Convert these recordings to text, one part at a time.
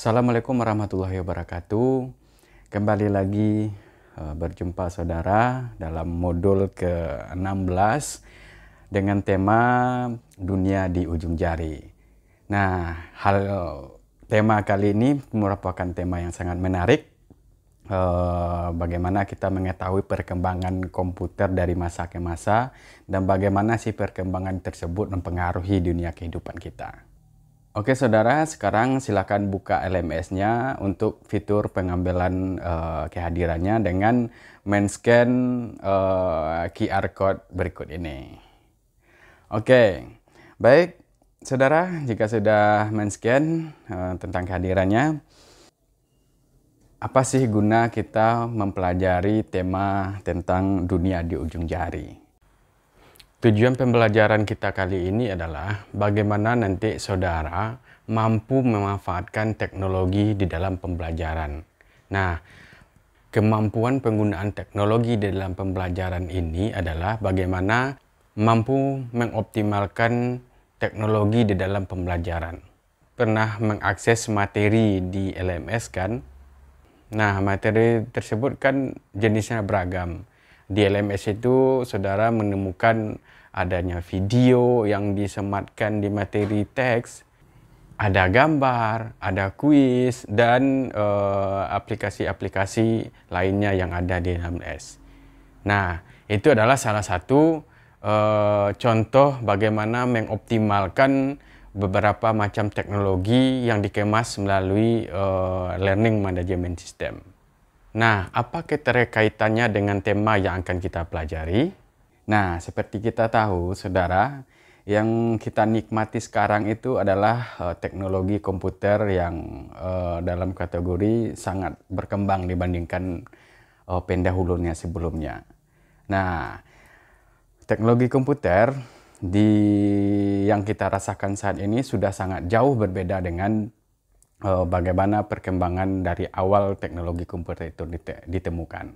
Assalamualaikum warahmatullahi wabarakatuh. Kembali lagi berjumpa saudara dalam modul ke-16 dengan tema dunia di ujung jari. Nah, tema kali ini merupakan tema yang sangat menarik. Bagaimana kita mengetahui perkembangan komputer dari masa ke masa dan bagaimana sih perkembangan tersebut mempengaruhi dunia kehidupan kita. Oke saudara, sekarang silakan buka LMS-nya untuk fitur pengambilan kehadirannya dengan men-scan QR code berikut ini. Oke, baik saudara, jika sudah men-scan tentang kehadirannya, apa sih guna kita mempelajari tema tentang dunia di ujung jari? Tujuan pembelajaran kita kali ini adalah bagaimana nanti saudara mampu memanfaatkan teknologi di dalam pembelajaran. Nah, kemampuan penggunaan teknologi di dalam pembelajaran ini adalah bagaimana mampu mengoptimalkan teknologi di dalam pembelajaran. Pernah mengakses materi di LMS kan? Nah, materi tersebut kan jenisnya beragam. Di LMS itu saudara menemukan adanya video yang disematkan di materi teks, ada gambar, ada kuis, dan aplikasi-aplikasi lainnya yang ada di LMS. Nah, itu adalah salah satu contoh bagaimana mengoptimalkan beberapa macam teknologi yang dikemas melalui learning management system. Nah, apa keterkaitannya dengan tema yang akan kita pelajari? Nah, seperti kita tahu, saudara, yang kita nikmati sekarang itu adalah teknologi komputer yang dalam kategori sangat berkembang dibandingkan pendahulunya sebelumnya. Nah, teknologi komputer yang kita rasakan saat ini sudah sangat jauh berbeda dengan bagaimana perkembangan dari awal teknologi komputer itu ditemukan.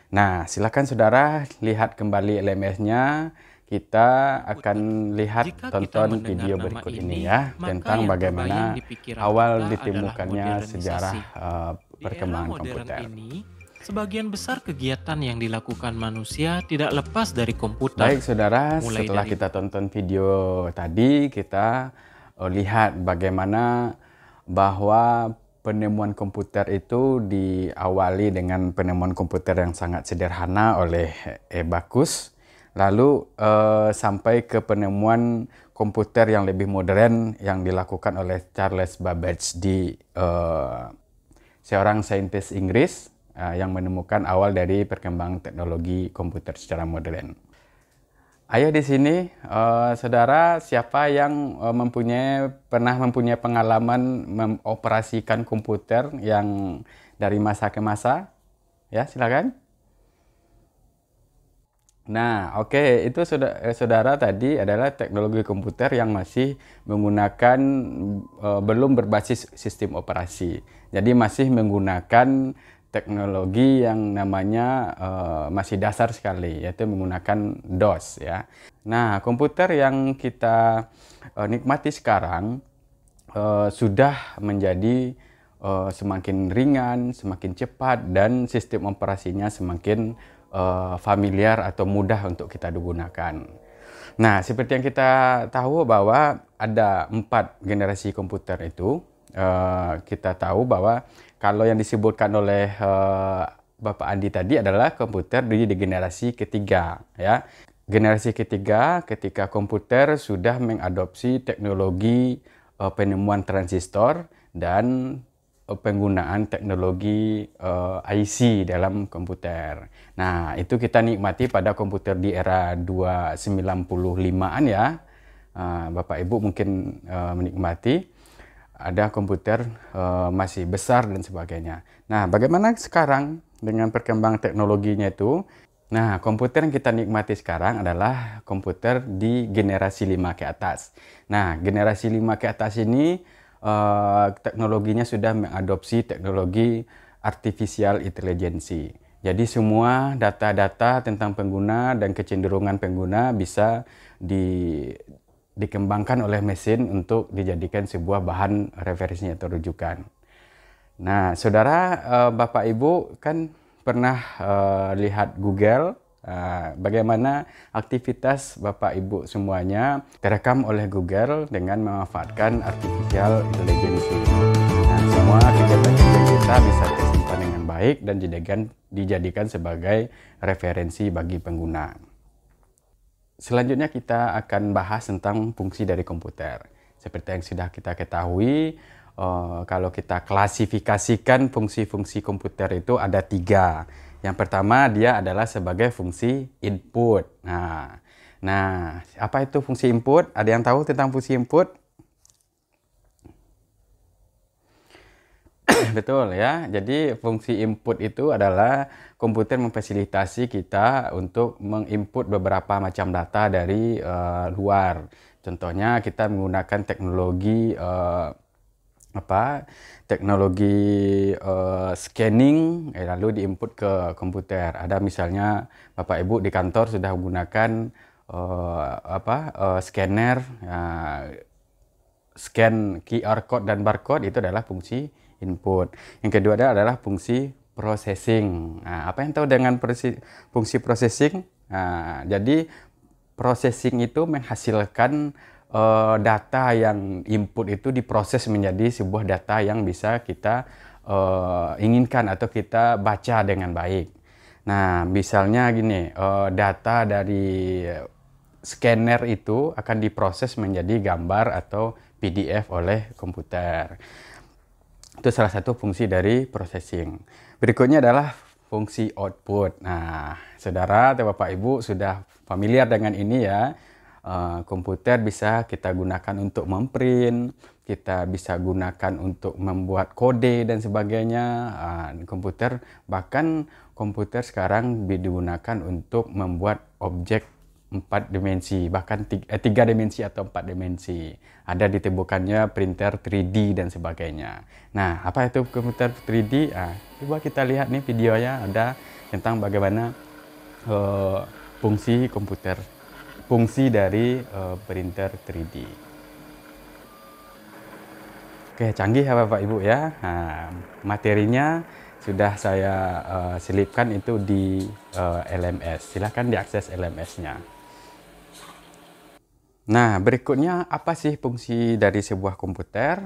Nah, silakan saudara lihat kembali LMS-nya. Kita akan tonton video berikut ini ya, tentang bagaimana awal ditemukannya sejarah perkembangan komputer. Sebagian besar kegiatan yang dilakukan manusia tidak lepas dari komputer. Baik saudara, setelah kita tonton video tadi, kita lihat bagaimana bahwa penemuan komputer itu diawali dengan penemuan komputer yang sangat sederhana oleh Abacus, lalu sampai ke penemuan komputer yang lebih modern yang dilakukan oleh Charles Babbage seorang saintis Inggris yang menemukan awal dari perkembangan teknologi komputer secara modern. Ayo di sini, saudara, siapa yang pernah mempunyai pengalaman mengoperasikan komputer yang dari masa ke masa? Ya, silakan. Nah, oke, itu saudara tadi adalah teknologi komputer yang masih menggunakan belum berbasis sistem operasi. Jadi masih menggunakan teknologi yang namanya masih dasar sekali, yaitu menggunakan DOS ya. Nah, komputer yang kita nikmati sekarang sudah menjadi semakin ringan, semakin cepat, dan sistem operasinya semakin familiar atau mudah untuk kita gunakan. Nah, seperti yang kita tahu bahwa ada 4 generasi komputer itu. Kita tahu bahwa kalau yang disebutkan oleh Bapak Andi tadi adalah komputer di generasi ketiga ya. Generasi ketiga ketika komputer sudah mengadopsi teknologi penemuan transistor dan penggunaan teknologi IC dalam komputer. Nah, itu kita nikmati pada komputer di era 295-an ya. Bapak Ibu mungkin menikmati. Ada komputer masih besar dan sebagainya. Nah, bagaimana sekarang dengan perkembangan teknologinya itu? Nah, komputer yang kita nikmati sekarang adalah komputer di generasi 5 ke atas. Nah, generasi 5 ke atas ini teknologinya sudah mengadopsi teknologi artificial intelligence. Jadi semua data-data tentang pengguna dan kecenderungan pengguna bisa dikembangkan oleh mesin untuk dijadikan sebuah bahan referensi atau rujukan. Nah, saudara, Bapak Ibu kan pernah lihat Google, bagaimana aktivitas Bapak Ibu semuanya terekam oleh Google dengan memanfaatkan artificial intelligence. Nah, semua kegiatan-kegiatan kita bisa tersimpan dengan baik dan dijadikan sebagai referensi bagi pengguna. Selanjutnya kita akan bahas tentang fungsi dari komputer. Seperti yang sudah kita ketahui, kalau kita klasifikasikan fungsi-fungsi komputer itu ada 3. Yang pertama dia adalah sebagai fungsi input. Nah, apa itu fungsi input? Ada yang tahu tentang fungsi input? Betul ya. Jadi fungsi input itu adalah komputer memfasilitasi kita untuk menginput beberapa macam data dari luar. Contohnya kita menggunakan teknologi scanning, lalu diinput ke komputer. Ada misalnya Bapak Ibu di kantor sudah menggunakan scanner, scan QR code dan barcode, itu adalah fungsi input. Yang kedua adalah fungsi processing. Nah, apa yang tahu dengan fungsi processing? Jadi processing itu menghasilkan data yang input itu diproses menjadi sebuah data yang bisa kita inginkan atau kita baca dengan baik. Nah, misalnya gini, data dari scanner itu akan diproses menjadi gambar atau PDF oleh komputer. Itu salah satu fungsi dari processing. Berikutnya adalah fungsi output. Nah, saudara atau Bapak Ibu sudah familiar dengan ini ya. Komputer bisa kita gunakan untuk memprint, kita bisa gunakan untuk membuat kode dan sebagainya. Bahkan komputer sekarang digunakan untuk membuat objek 4 dimensi, bahkan 3 dimensi atau 4 dimensi. Ada ditemukannya printer 3D dan sebagainya. Nah, apa itu komputer 3D? Coba kita lihat nih videonya, ada tentang bagaimana fungsi dari printer 3D. Oke, canggih ya Bapak Ibu ya. Nah, materinya sudah saya selipkan itu di LMS. Silahkan diakses LMS-nya. Nah, berikutnya apa sih fungsi dari sebuah komputer?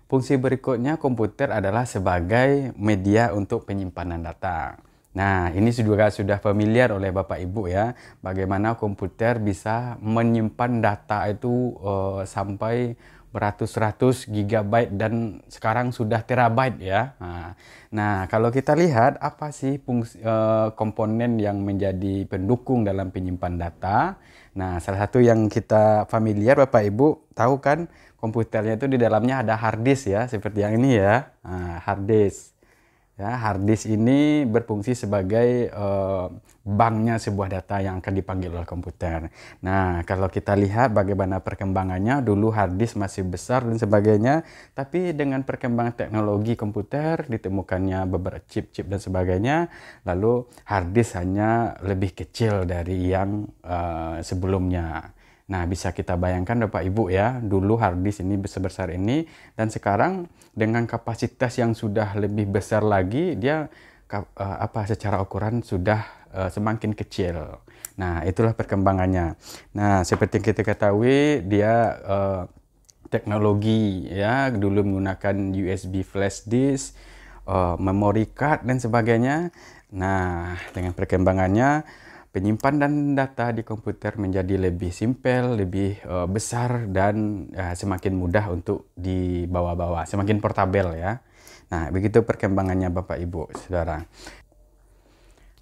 Fungsi berikutnya komputer adalah sebagai media untuk penyimpanan data. Nah, ini juga sudah familiar oleh Bapak Ibu ya, bagaimana komputer bisa menyimpan data itu sampai beratus-ratus gigabyte dan sekarang sudah terabyte ya. Nah, kalau kita lihat apa sih komponen yang menjadi pendukung dalam penyimpan data? Nah, salah satu yang kita familiar Bapak Ibu tahu kan, komputernya itu di dalamnya ada hard disk ya, seperti yang ini ya. Hard disk. Ya, hard disk ini berfungsi sebagai banknya sebuah data yang akan dipanggil oleh komputer. Nah, kalau kita lihat bagaimana perkembangannya, dulu hard disk masih besar dan sebagainya, tapi dengan perkembangan teknologi komputer, ditemukannya beberapa chip-chip dan sebagainya, lalu hard disk hanya lebih kecil dari yang sebelumnya. Nah, bisa kita bayangkan Bapak Ibu ya, dulu hard disk ini sebesar ini, dan sekarang dengan kapasitas yang sudah lebih besar lagi, dia secara ukuran sudah semakin kecil. Nah, itulah perkembangannya. Nah, seperti yang kita ketahui, dia teknologi ya, dulu menggunakan USB flash disk, memory card dan sebagainya. Nah, dengan perkembangannya, penyimpanan data di komputer menjadi lebih simpel, lebih besar, dan semakin mudah untuk dibawa-bawa, semakin portabel ya. Nah, begitu perkembangannya Bapak Ibu Saudara.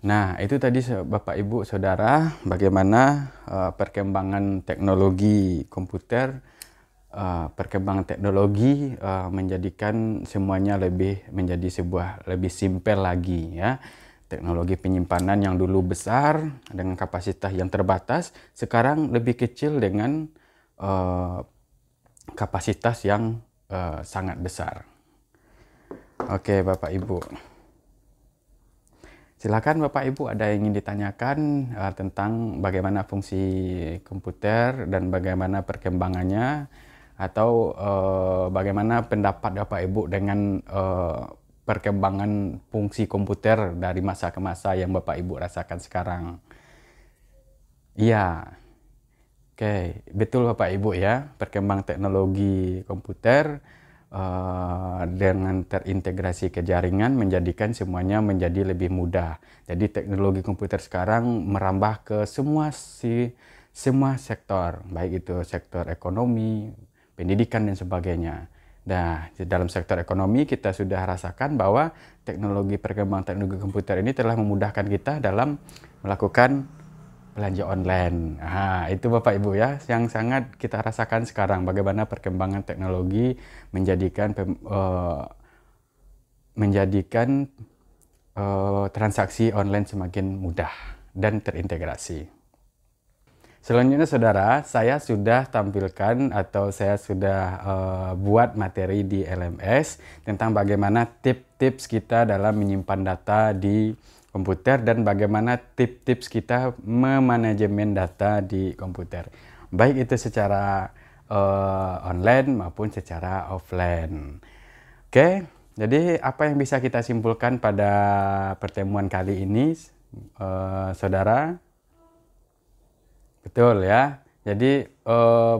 Nah, itu tadi Bapak Ibu Saudara, bagaimana perkembangan teknologi komputer, perkembangan teknologi menjadikan semuanya menjadi lebih simpel lagi ya. Teknologi penyimpanan yang dulu besar dengan kapasitas yang terbatas, sekarang lebih kecil dengan kapasitas yang sangat besar. Oke, Bapak Ibu. Silakan Bapak Ibu, ada yang ingin ditanyakan tentang bagaimana fungsi komputer dan bagaimana perkembangannya. atau bagaimana pendapat Bapak Ibu dengan perkembangan fungsi komputer dari masa ke masa yang Bapak Ibu rasakan sekarang. Iya, oke, betul Bapak Ibu ya, perkembangan teknologi komputer dengan terintegrasi ke jaringan menjadikan semuanya menjadi lebih mudah. Jadi teknologi komputer sekarang merambah ke semua sektor, baik itu sektor ekonomi, pendidikan dan sebagainya. Nah, di dalam sektor ekonomi kita sudah rasakan bahwa perkembangan teknologi komputer ini telah memudahkan kita dalam melakukan belanja online. Nah, itu Bapak Ibu ya, yang sangat kita rasakan sekarang bagaimana perkembangan teknologi menjadikan transaksi online semakin mudah dan terintegrasi. Selanjutnya saudara, saya sudah tampilkan atau saya sudah buat materi di LMS tentang bagaimana tips-tips kita dalam menyimpan data di komputer dan bagaimana tips-tips kita memanajemen data di komputer. Baik itu secara online maupun secara offline. Oke, jadi apa yang bisa kita simpulkan pada pertemuan kali ini, saudara? Betul ya. Jadi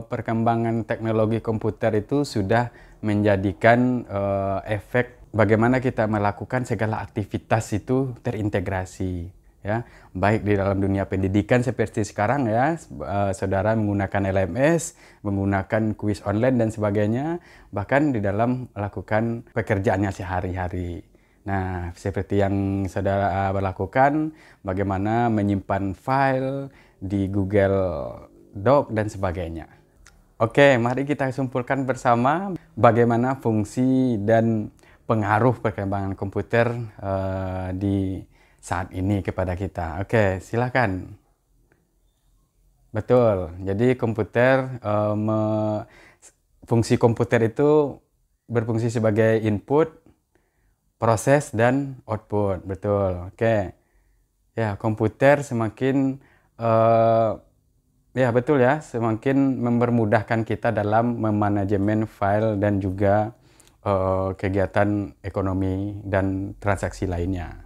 perkembangan teknologi komputer itu sudah menjadikan efek bagaimana kita melakukan segala aktivitas itu terintegrasi ya. Baik di dalam dunia pendidikan seperti sekarang ya, saudara menggunakan LMS, menggunakan kuis online dan sebagainya, bahkan di dalam melakukan pekerjaannya sehari-hari. Nah, seperti yang saudara lakukan, bagaimana menyimpan file di Google Doc dan sebagainya. Oke, mari kita simpulkan bersama bagaimana fungsi dan pengaruh perkembangan komputer di saat ini kepada kita. Oke, silakan. Betul, jadi fungsi komputer itu berfungsi sebagai input, proses, dan output. Betul, oke. Ya, komputer semakin ya betul ya, semakin mempermudahkan kita dalam memanajemen file dan juga kegiatan ekonomi dan transaksi lainnya.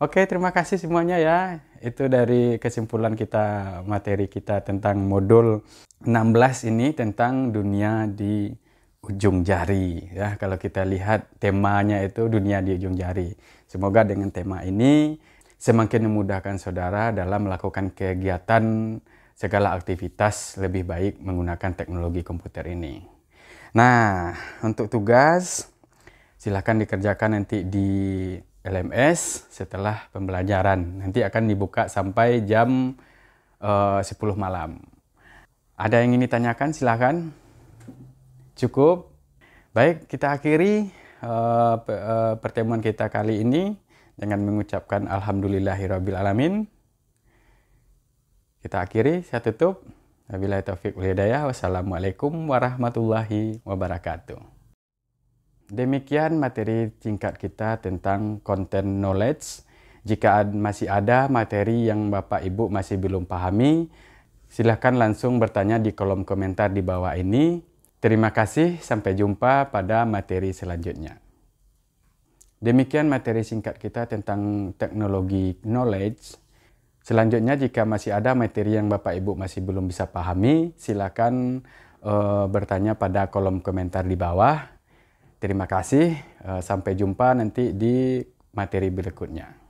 Oke, terima kasih semuanya ya. Itu dari kesimpulan kita, materi kita tentang modul 16 ini tentang dunia di ujung jari ya. Kalau kita lihat temanya itu dunia di ujung jari. Semoga dengan tema ini semakin memudahkan saudara dalam melakukan kegiatan segala aktivitas lebih baik menggunakan teknologi komputer ini. Nah, untuk tugas silakan dikerjakan nanti di LMS setelah pembelajaran. Nanti akan dibuka sampai jam 10 malam. Ada yang ingin ditanyakan? Silakan. Cukup. Baik, kita akhiri pertemuan kita kali ini dengan mengucapkan alhamdulillahirabbil alamin. Kita akhiri, saya tutup. Wabillahi taufiq wal hidayah. Wassalamualaikum warahmatullahi wabarakatuh. Demikian materi singkat kita tentang content knowledge. Jika masih ada materi yang Bapak Ibu masih belum pahami, silakan langsung bertanya di kolom komentar di bawah ini. Terima kasih, sampai jumpa pada materi selanjutnya. Demikian materi singkat kita tentang teknologi knowledge. Selanjutnya jika masih ada materi yang Bapak Ibu masih belum bisa pahami, silakan bertanya pada kolom komentar di bawah. Terima kasih, sampai jumpa nanti di materi berikutnya.